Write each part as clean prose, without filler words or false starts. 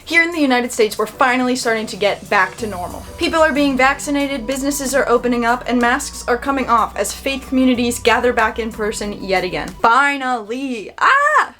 Here in the United States, we're finally starting to get back to normal. People are being vaccinated, businesses are opening up, and masks are coming off as faith communities gather back in person yet again. Finally!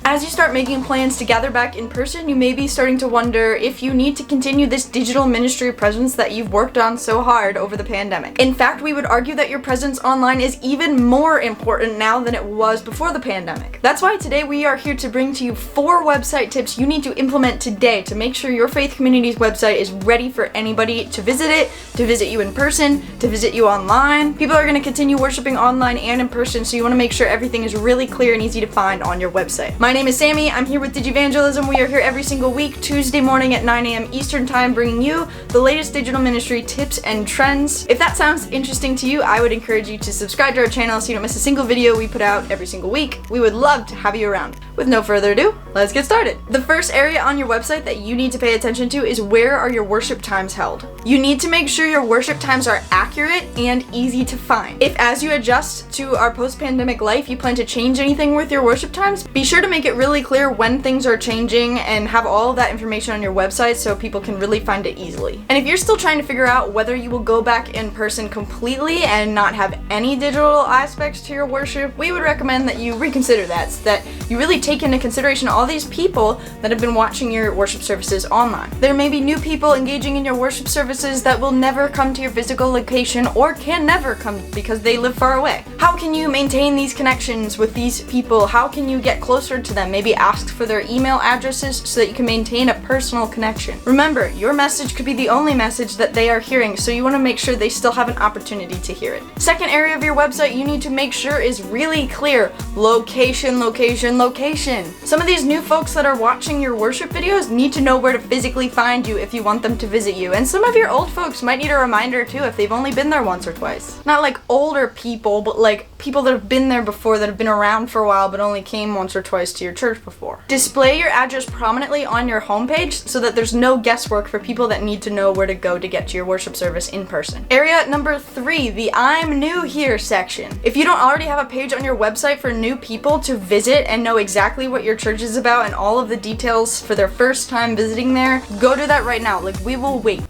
As you start making plans to gather back in person, you may be starting to wonder if you need to continue this digital ministry presence that you've worked on so hard over the pandemic. In fact, we would argue that your presence online is even more important now than it was before the pandemic. That's why today we are here to bring to you 4 website tips you need to implement today to make sure your faith community's website is ready for anybody to visit you in person, to visit you online. People are going to continue worshiping online and in person, so you want to make sure everything is really clear and easy to find on your website. My name is Sammy. I'm here with Digivangelism. We are here every single week, Tuesday morning at 9 a.m. Eastern Time, bringing you the latest digital ministry tips and trends. If that sounds interesting to you, I would encourage you to subscribe to our channel so you don't miss a single video we put out every single week. We would love to have you around. With no further ado, let's get started. The first area on your website that you need to pay attention to is where are your worship times held. You need to make sure your worship times are accurate and easy to find. If as you adjust to our post-pandemic life, you plan to change anything with your worship times, be sure to make it really clear when things are changing and have all of that information on your website so people can really find it easily. And if you're still trying to figure out whether you will go back in person completely and not have any digital aspects to your worship, we would recommend that you reconsider that, so that you really take into consideration all these people that have been watching your worship services online. There may be new people engaging in your worship services that will never come to your physical location or can never come because they live far away. How can you maintain these connections with these people? How can you get closer to them? Maybe ask for their email addresses so that you can maintain a personal connection. Remember, your message could be the only message that they are hearing, so you want to make sure they still have an opportunity to hear it. Second area of your website you need to make sure is really clear. Location, location, location. Some of these new folks that are watching your worship videos need to know where to physically find you if you want them to visit you. And some of your old folks might need a reminder too if they've only been there once or twice. Not like older people, but like people that have been there before, that have been around for a while but only came once or twice to your church before. Display your address prominently on your homepage so that there's no guesswork for people that need to know where to go to get to your worship service in person. Area number 3, the I'm new here section. If you don't already have a page on your website for new people to visit and know exactly what your church is about and all of the details for their first time visiting there, go do that right now. Like, we will wait.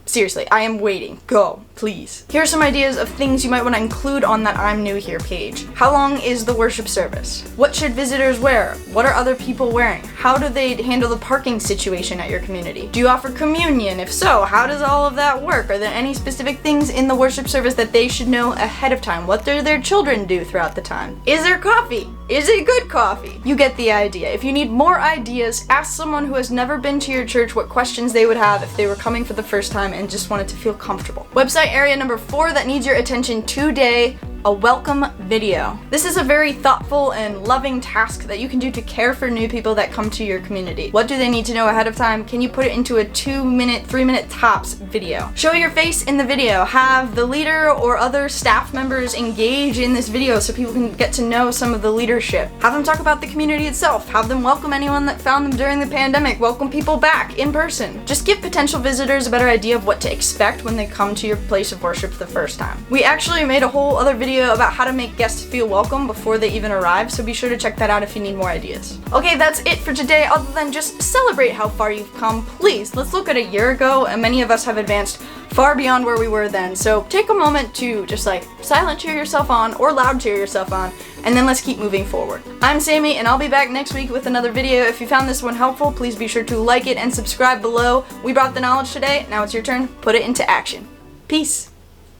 Seriously, I am waiting. Go, please. Here are some ideas of things you might want to include on that I'm new here page. How long is the worship service? What should visitors wear? What are other people wearing? How do they handle the parking situation at your community? Do you offer communion? If so, how does all of that work? Are there any specific things in the worship service that they should know ahead of time? What do their children do throughout the time? Is there coffee? Is it good coffee? You get the idea. If you need more ideas, ask someone who has never been to your church what questions they would have if they were coming for the first time and just wanted to feel comfortable. Website area number 4 that needs your attention today: a welcome video. This is a very thoughtful and loving task that you can do to care for new people that come to your community. What do they need to know ahead of time? Can you put it into a 2-minute, 3-minute tops video? Show your face in the video. Have the leader or other staff members engage in this video so people can get to know some of the leadership. Have them talk about the community itself. Have them welcome anyone that found them during the pandemic. Welcome people back in person. Just give potential visitors a better idea of what to expect when they come to your place of worship the first time. We actually made a whole other video about how to make guests feel welcome before they even arrive, so be sure to check that out if you need more ideas. Okay, that's it for today. Other than just celebrate how far you've come, please, let's look at a year ago, and many of us have advanced far beyond where we were then. So take a moment to just like silent cheer yourself on or loud cheer yourself on, and then let's keep moving forward. I'm Sammy, and I'll be back next week with another video. If you found this one helpful, please be sure to like it and subscribe below. We brought the knowledge today. Now it's your turn. Put it into action. Peace.